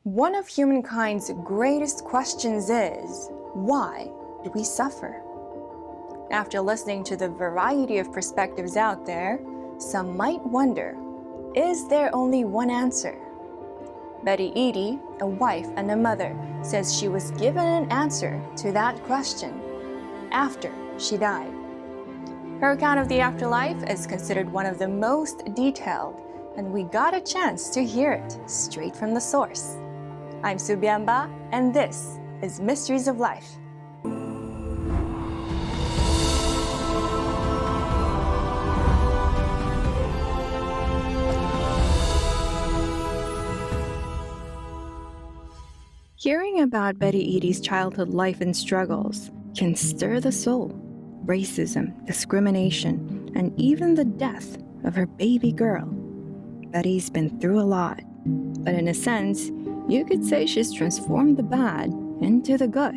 One of humankind's greatest questions is, why do we suffer? After listening to the variety of perspectives out there, some might wonder, is there only one answer? Betty Eadie, a wife and a mother, says she was given an answer to that question after she died. Her account of the afterlife is considered one of the most detailed, and we got a chance to hear it straight from the source. I'm Subiamba, and this is Mysteries of Life. Hearing about Betty Eadie's childhood life and struggles can stir the soul. Racism, discrimination, and even the death of her baby girl. Betty's been through a lot, but in a sense, you could say she's transformed the bad into the good.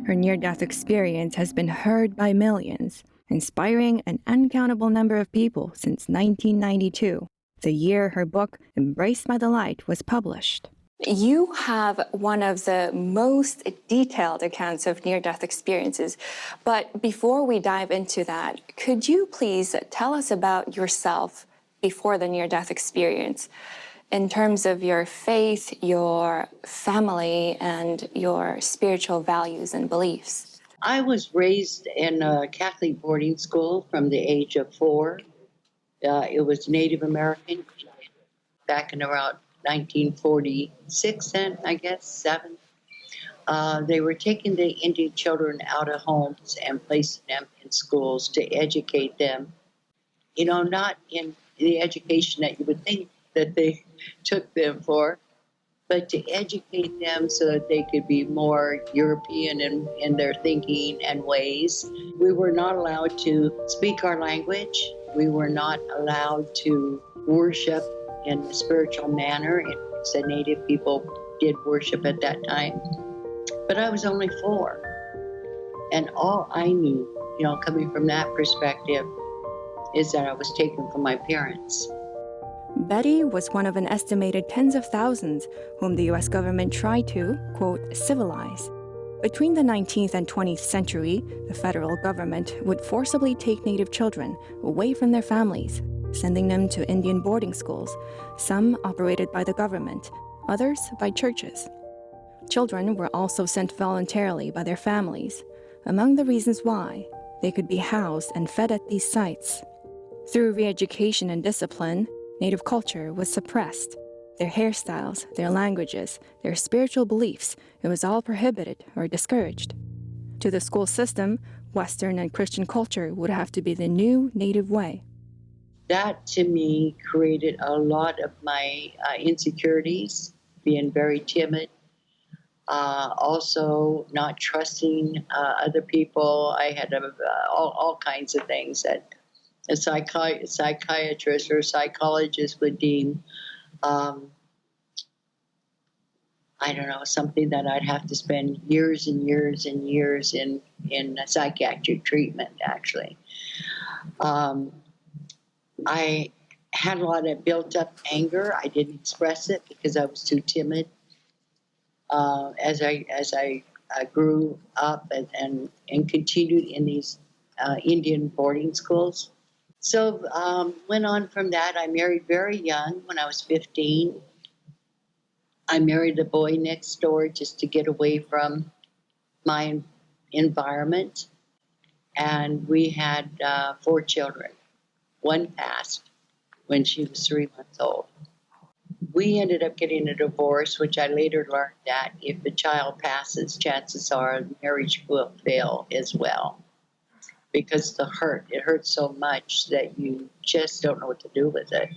Her near-death experience has been heard by millions, inspiring an uncountable number of people since 1992, the year her book, Embraced by the Light, was published. You have one of the most detailed accounts of near-death experiences, but before we dive into that, could you please tell us about yourself before the near-death experience in terms of your faith, your family, and your spiritual values and beliefs? I was raised in a Catholic boarding school from the age of 4. It was Native American back in around 1946, then I guess 7. They were taking the Indian children out of homes and placing them in schools to educate them. You know, not in the education that you would think that they took them for, but to educate them so that they could be more European in their thinking and ways. We were not allowed to speak our language. We were not allowed to worship in a spiritual manner in which the Native people did worship at that time. But I was only 4. And all I knew, you know, coming from that perspective, is that I was taken from my parents. Betty was one of an estimated tens of thousands whom the U.S. government tried to, quote, civilize. Between the 19th and 20th century, the federal government would forcibly take Native children away from their families, sending them to Indian boarding schools, some operated by the government, others by churches. Children were also sent voluntarily by their families, among the reasons why they could be housed and fed at these sites. Through re-education and discipline, Native culture was suppressed. Their hairstyles, their languages, their spiritual beliefs, it was all prohibited or discouraged. To the school system, Western and Christian culture would have to be the new Native way. That, to me, created a lot of my insecurities, being very timid, also not trusting other people. I had all kinds of things that a psychiatrist or psychologist would deem, I don't know, something that I'd have to spend years and years and years in psychiatric treatment, actually. I had a lot of built-up anger. I didn't express it because I was too timid. As I grew up and continued in these Indian boarding schools. So went on from that. I married very young when I was 15. I married the boy next door just to get away from my environment. And we had 4 children. 1 passed when she was 3 months old. We ended up getting a divorce, which I later learned that if the child passes, chances are the marriage will fail as well. Because it hurts so much that you just don't know what to do with it.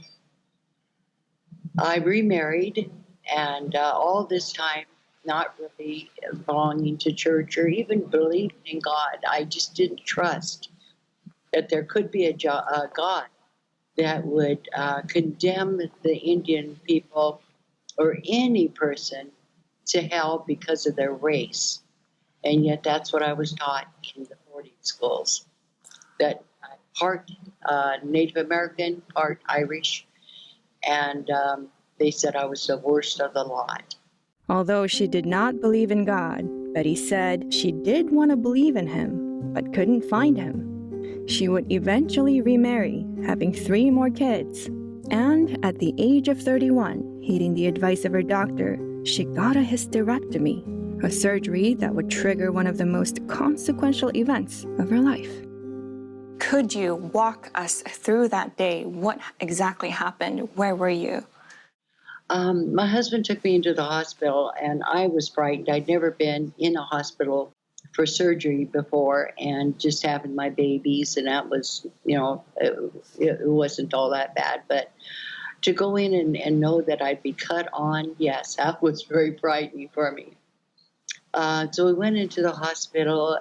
I remarried, and all this time, not really belonging to church or even believing in God. I just didn't trust that there could be a God that would condemn the Indian people or any person to hell because of their race. And yet that's what I was taught in the boarding schools, that part Native American, part Irish, and they said I was the worst of the lot. Although she did not believe in God, Betty said she did want to believe in him, but couldn't find him. She would eventually remarry, having 3 more kids. And at the age of 31, heeding the advice of her doctor, she got a hysterectomy, a surgery that would trigger one of the most consequential events of her life. Could you walk us through that day? What exactly happened? Where were you? My husband took me into the hospital, and I was frightened. I'd never been in a hospital for surgery before, and just having my babies, and that was, it wasn't all that bad. But to go in and know that I'd be cut on, yes, that was very frightening for me. So we went into the hospital.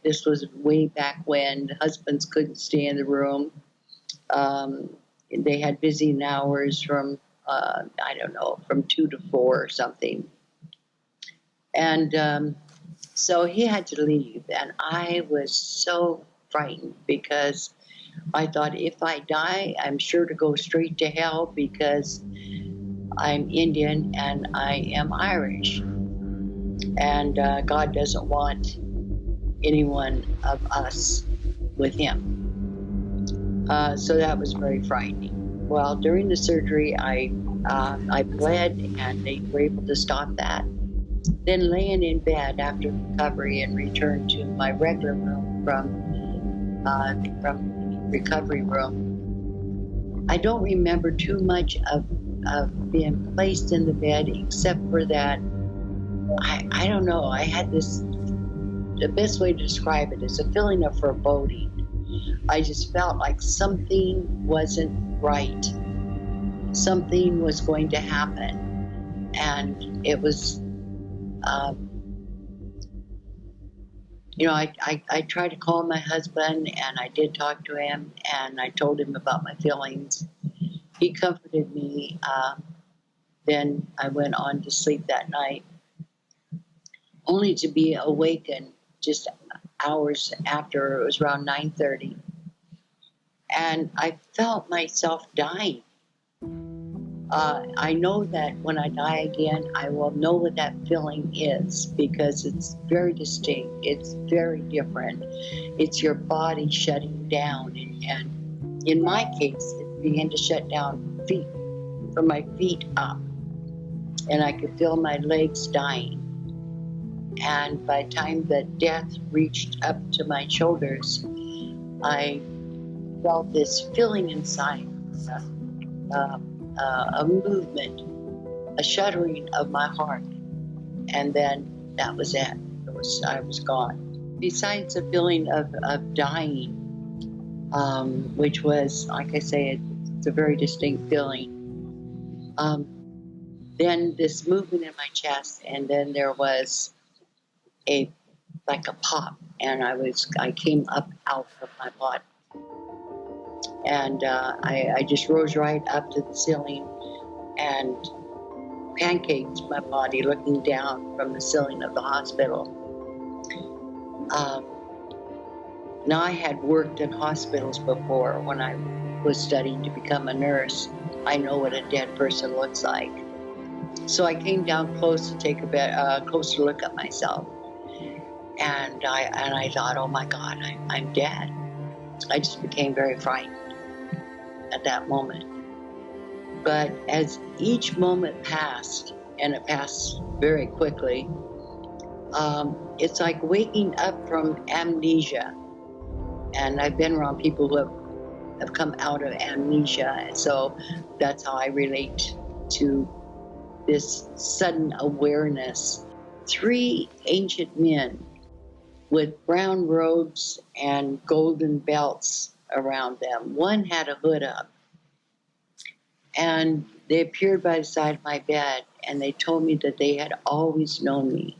This was way back when husbands couldn't stay in the room. They had visiting hours from from 2 to 4 or something. And so he had to leave, and I was so frightened because I thought, if I die, I'm sure to go straight to hell because I'm Indian and I am Irish. And God doesn't want anyone of us with him. So that was very frightening. Well, during the surgery, I bled, and they were able to stop that. Then laying in bed after recovery and returned to my regular room from the recovery room, I don't remember too much of being placed in the bed, except for that, I don't know, I had the best way to describe it is a feeling of foreboding. I just felt like something wasn't right. Something was going to happen. And it was, I tried to call my husband, and I did talk to him, and I told him about my feelings. He comforted me. Then I went on to sleep that night, only to be awakened just hours after. It was around 9:30. And I felt myself dying. I know that when I die again, I will know what that feeling is, because it's very distinct. It's very different. It's your body shutting down. And in my case, it began to shut down from my feet up. And I could feel my legs dying. And by the time that death reached up to my shoulders, I felt this feeling inside, a movement, a shuddering of my heart. And then that was it. I was gone. Besides the feeling of dying, which was, like I say, it's a very distinct feeling, then this movement in my chest, and then there was like a pop, and I came up out of my body. And I just rose right up to the ceiling and pancaked my body, looking down from the ceiling of the hospital. Now, I had worked in hospitals before when I was studying to become a nurse. I know what a dead person looks like. So I came down close to take a closer look at myself. And I thought, oh my God, I'm dead. I just became very frightened at that moment. But as each moment passed, and it passed very quickly, it's like waking up from amnesia. And I've been around people who have come out of amnesia, and so that's how I relate to this sudden awareness. 3 ancient men with brown robes and golden belts around them. One had a hood up. And they appeared by the side of my bed, and they told me that they had always known me.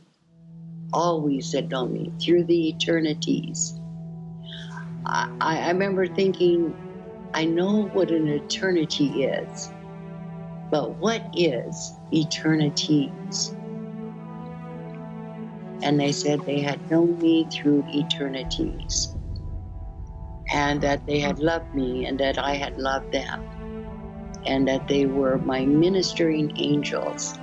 Always had known me through the eternities. I remember thinking, I know what an eternity is, but what is eternities? And they said they had known me through eternities, and that they had loved me, and that I had loved them, and that they were my ministering angels.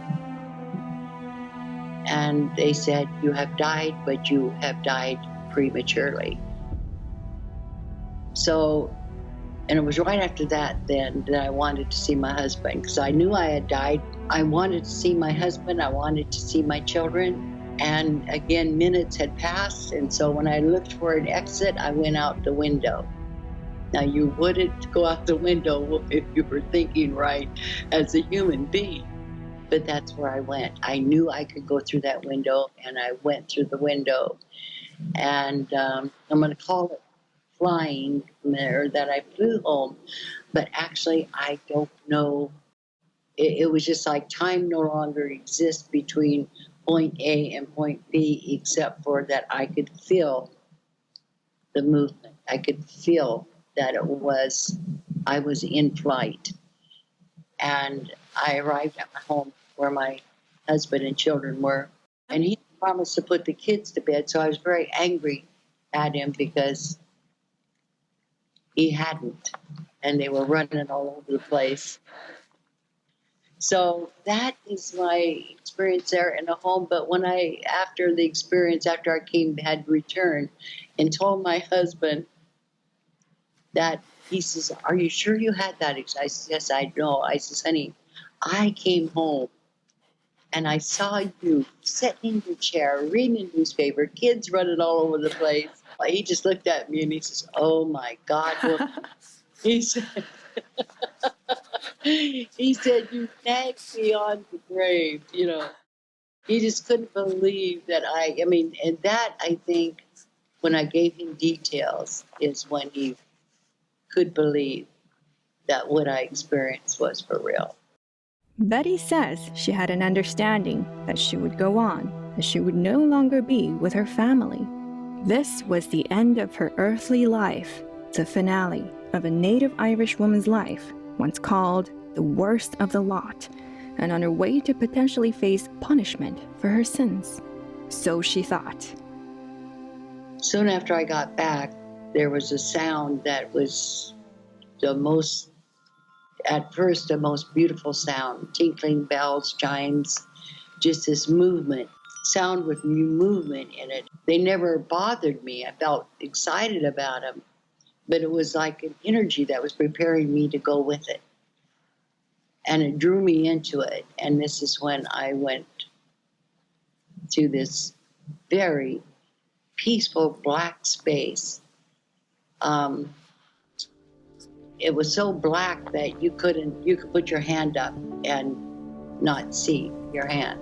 And they said, you have died, but you have died prematurely. So, and it was right after that then that I wanted to see my husband, because I knew I had died. I wanted to see my husband. I wanted to see my children. And again, minutes had passed. And so when I looked for an exit, I went out the window. Now, you wouldn't go out the window if you were thinking right as a human being. But that's where I went. I knew I could go through that window, and I went through the window. And I'm going to call it flying there, that I flew home. But actually, I don't know. It was just like time no longer exists between point A and point B, except for that I could feel the movement. I could feel that I was in flight. And I arrived at my home where my husband and children were. And he promised to put the kids to bed, so I was very angry at him because he hadn't. And they were running all over the place. So that is my experience there in a home. But when after I had returned and told my husband that, he says, are you sure you had that? I said, yes, I know. I says, honey, I came home and I saw you sitting in your chair, reading a newspaper, kids running all over the place. He just looked at me and he says, oh my God. Well, he said, you nagged me on the grave, He just couldn't believe that and that, I think, when I gave him details, is when he could believe that what I experienced was for real. Betty says she had an understanding that she would go on, that she would no longer be with her family. This was the end of her earthly life, the finale of a native Irish woman's life, once called the worst of the lot, and on her way to potentially face punishment for her sins. So she thought. Soon after I got back, there was a sound that was at first the most beautiful sound, tinkling bells, chimes, just this sound with new movement in it. They never bothered me. I felt excited about them, but it was like an energy that was preparing me to go with it. And it drew me into it. And this is when I went to this very peaceful black space. It was so black that you could put your hand up and not see your hand.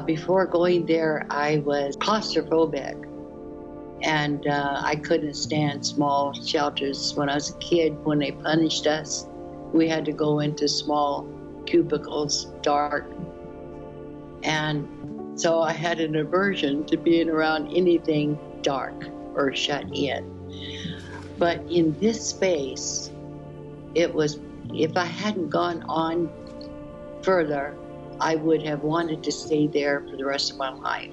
Before going there, I was claustrophobic, and I couldn't stand small shelters. When I was a kid, when they punished us, we had to go into small cubicles, dark, and so I had an aversion to being around anything dark or shut in. But in this space, it was, if I hadn't gone on further, I would have wanted to stay there for the rest of my life.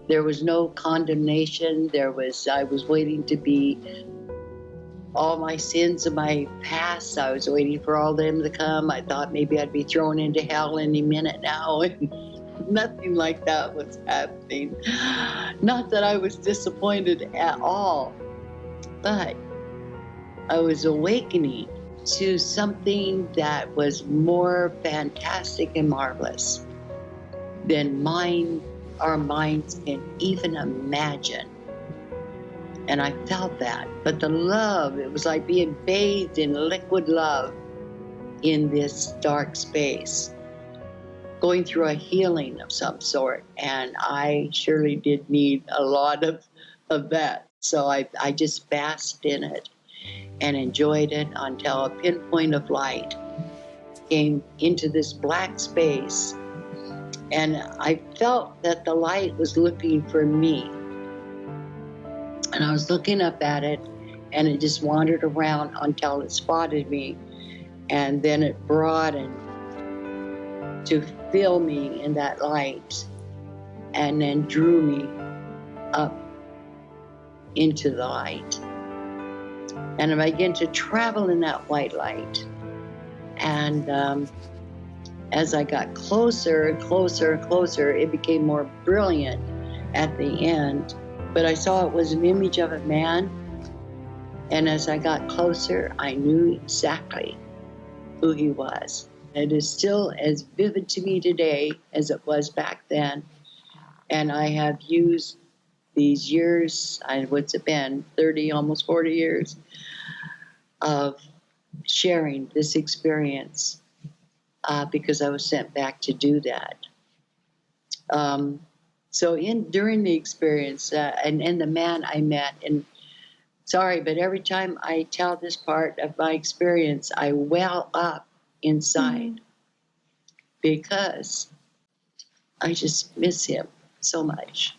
There was no condemnation. I was waiting to be all my sins of my past. I was waiting for all them to come. I thought maybe I'd be thrown into hell any minute now. Nothing like that was happening. Not that I was disappointed at all, but I was awakening to something that was more fantastic and marvelous than our minds can even imagine. And I felt that. But the love, it was like being bathed in liquid love in this dark space, going through a healing of some sort. And I surely did need a lot of that. So I just basked in it and enjoyed it until a pinpoint of light came into this black space. And I felt that the light was looking for me. And I was looking up at it, and it just wandered around until it spotted me. And then it broadened to fill me in that light, and then drew me up into the light. And I began to travel in that white light. And as I got closer and closer and closer, it became more brilliant at the end. But I saw it was an image of a man. And as I got closer, I knew exactly who he was. It is still as vivid to me today as it was back then. And I have used these years, what's it been, 30, almost 40 years, of sharing this experience because I was sent back to do that. So during the experience, and the man I met, and sorry, but every time I tell this part of my experience, I well up inside because I just miss him so much.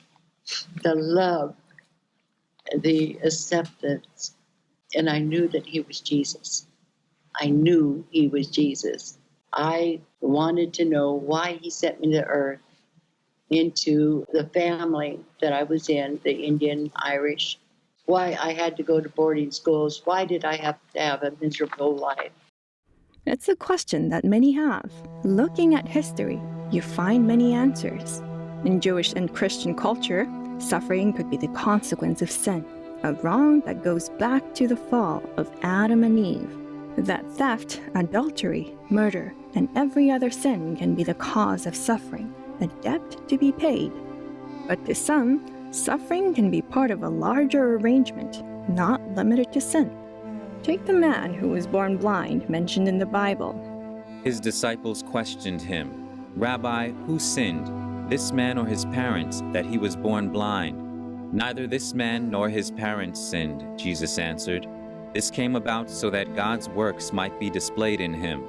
The love, the acceptance, and I knew that he was Jesus. I knew he was Jesus. I wanted to know why he sent me to earth, into the family that I was in, the Indian, Irish, why I had to go to boarding schools, why did I have to have a miserable life? It's a question that many have. Looking at history, you find many answers. In Jewish and Christian culture, suffering could be the consequence of sin, a wrong that goes back to the fall of Adam and Eve. That theft, adultery, murder, and every other sin can be the cause of suffering, a debt to be paid. But to some, suffering can be part of a larger arrangement, not limited to sin. Take the man who was born blind mentioned in the Bible. His disciples questioned him, "Rabbi, who sinned, this man or his parents, that he was born blind?" "Neither this man nor his parents sinned," Jesus answered. "This came about so that God's works might be displayed in him."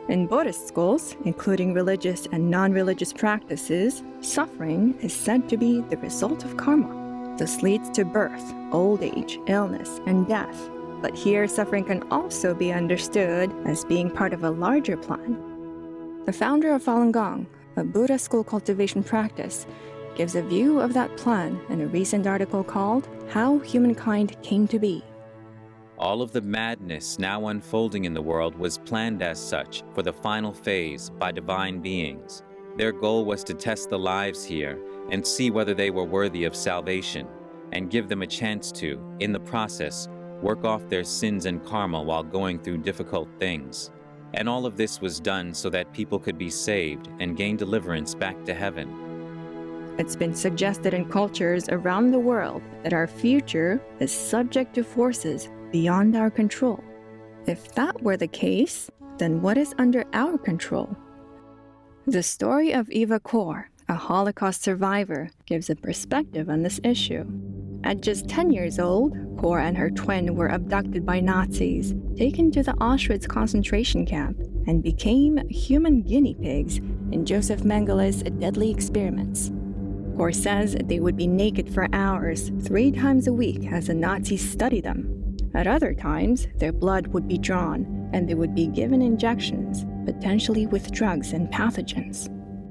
In Buddhist schools, including religious and non-religious practices, suffering is said to be the result of karma. This leads to birth, old age, illness, and death. But here, suffering can also be understood as being part of a larger plan. The founder of Falun Gong, a Buddha school cultivation practice, gives a view of that plan in a recent article called How Humankind Came to Be. All of the madness now unfolding in the world was planned as such for the final phase by divine beings. Their goal was to test the lives here and see whether they were worthy of salvation, and give them a chance to, in the process, work off their sins and karma while going through difficult things. And all of this was done so that people could be saved and gain deliverance back to heaven. It's been suggested in cultures around the world that our future is subject to forces beyond our control. If that were the case, then what is under our control? The story of Eva Kor, a Holocaust survivor, gives a perspective on this issue. At just 10 years old, Kor and her twin were abducted by Nazis, taken to the Auschwitz concentration camp, and became human guinea pigs in Joseph Mengele's deadly experiments. Kor says they would be naked for hours, 3 times a week, as the Nazis studied them. At other times, their blood would be drawn, and they would be given injections, potentially with drugs and pathogens.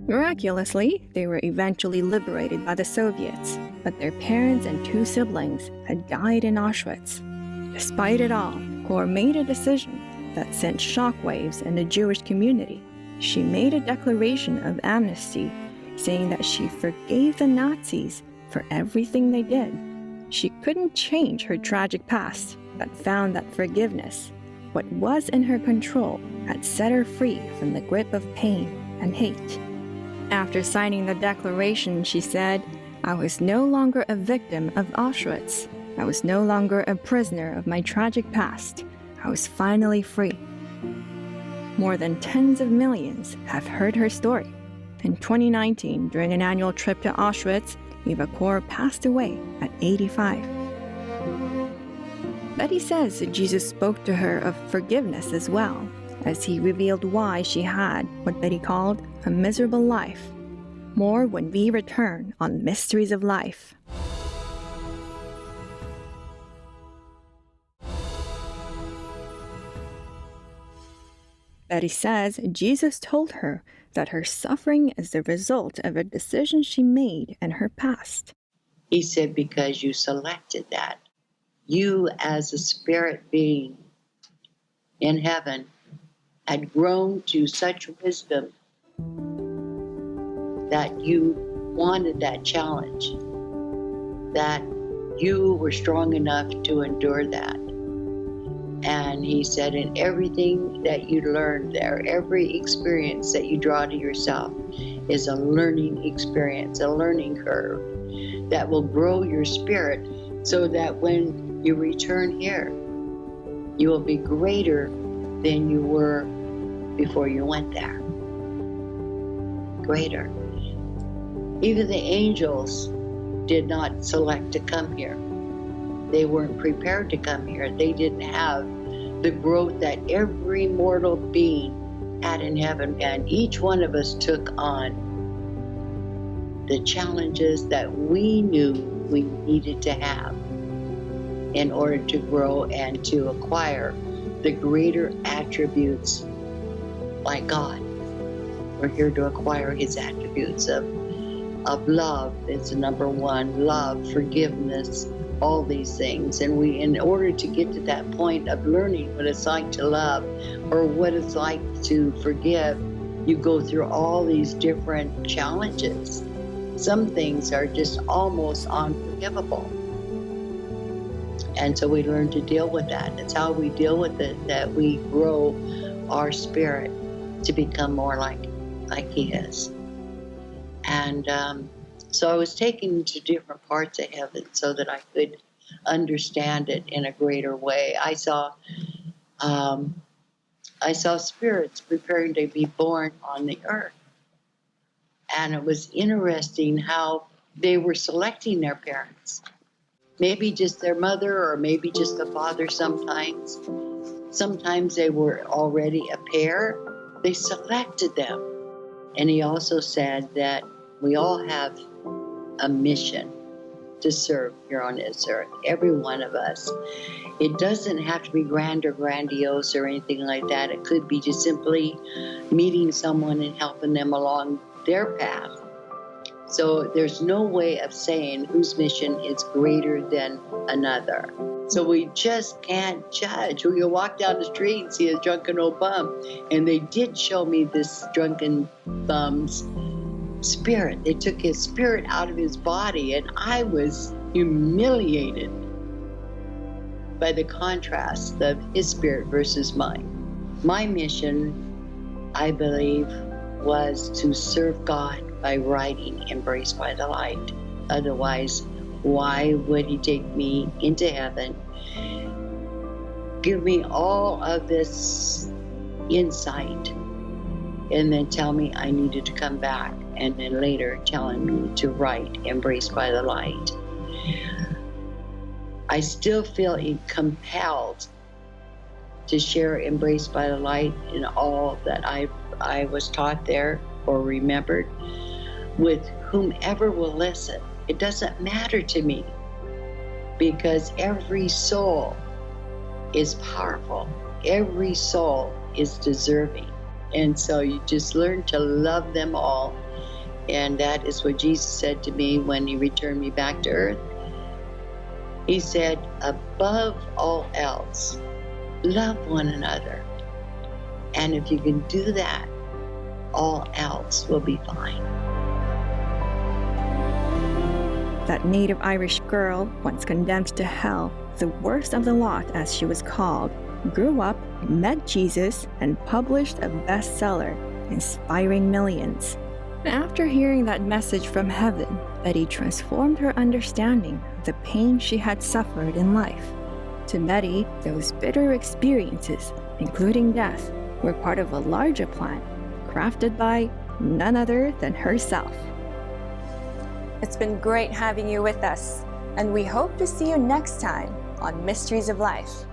Miraculously, they were eventually liberated by the Soviets, but their parents and 2 siblings had died in Auschwitz. Despite it all, Kor made a decision that sent shockwaves in the Jewish community. She made a declaration of amnesty, saying that she forgave the Nazis for everything they did. She couldn't change her tragic past, but found that forgiveness, what was in her control, had set her free from the grip of pain and hate. After signing the declaration, she said, "I was no longer a victim of Auschwitz. I was no longer a prisoner of my tragic past. I was finally free." More than tens of millions have heard her story. In 2019, during an annual trip to Auschwitz, Eva Kor passed away at 85. Betty says Jesus spoke to her of forgiveness as well, as he revealed why she had what Betty called a miserable life. More when we return on Mysteries of Life. Betty says Jesus told her that her suffering is the result of a decision she made in her past. He said, because you selected that. You, as a spirit being in heaven, had grown to such wisdom that you wanted that challenge, that you were strong enough to endure that. And he said, in everything that you learned there, every experience that you draw to yourself is a learning experience, a learning curve that will grow your spirit so that when you return here, you will be greater than you were before you went there. Greater. Even the angels did not select to come here. They weren't prepared to come here. They didn't have the growth that every mortal being had in heaven. And each one of us took on the challenges that we knew we needed to have in order to grow and to acquire the greater attributes like God. We're here to acquire his attributes of love is the number one, love, forgiveness, all these things. And we, in order to get to that point of learning what it's like to love or what it's like to forgive, you go through all these different challenges. Some things are just almost unforgivable. And so we learn to deal with that. It's how we deal with it that we grow our spirit to become more like he is. And so I was taken to different parts of heaven so that I could understand it in a greater way. I saw spirits preparing to be born on the earth. And it was interesting how they were selecting their parents. Maybe just their mother or maybe just the father sometimes. Sometimes they were already a pair. They selected them. And he also said that we all have a mission to serve here on this earth, every one of us. It doesn't have to be grand or grandiose or anything like that. It could be just simply meeting someone and helping them along their path. So there's no way of saying whose mission is greater than another. So we just can't judge. We can walk down the street and see a drunken old bum. And they did show me this drunken bum's spirit. They took his spirit out of his body, and I was humiliated by the contrast of his spirit versus mine. My mission, I believe, was to serve God by writing Embraced by the Light. Otherwise, why would he take me into heaven, give me all of this insight, and then tell me I needed to come back, and then later telling me to write Embraced by the Light? I still feel compelled to share Embraced by the Light in all that I was taught there or remembered with whomever will listen. It doesn't matter to me, because every soul is powerful. Every soul is deserving. And so you just learn to love them all. And that is what Jesus said to me when he returned me back to earth. He said, above all else, love one another. And if you can do that, all else will be fine. That native Irish girl, once condemned to hell, the worst of the lot as she was called, grew up, met Jesus, and published a bestseller, inspiring millions. After hearing that message from heaven, Betty transformed her understanding of the pain she had suffered in life. To Betty, those bitter experiences, including death, were part of a larger plan, crafted by none other than herself. It's been great having you with us, and we hope to see you next time on Mysteries of Life.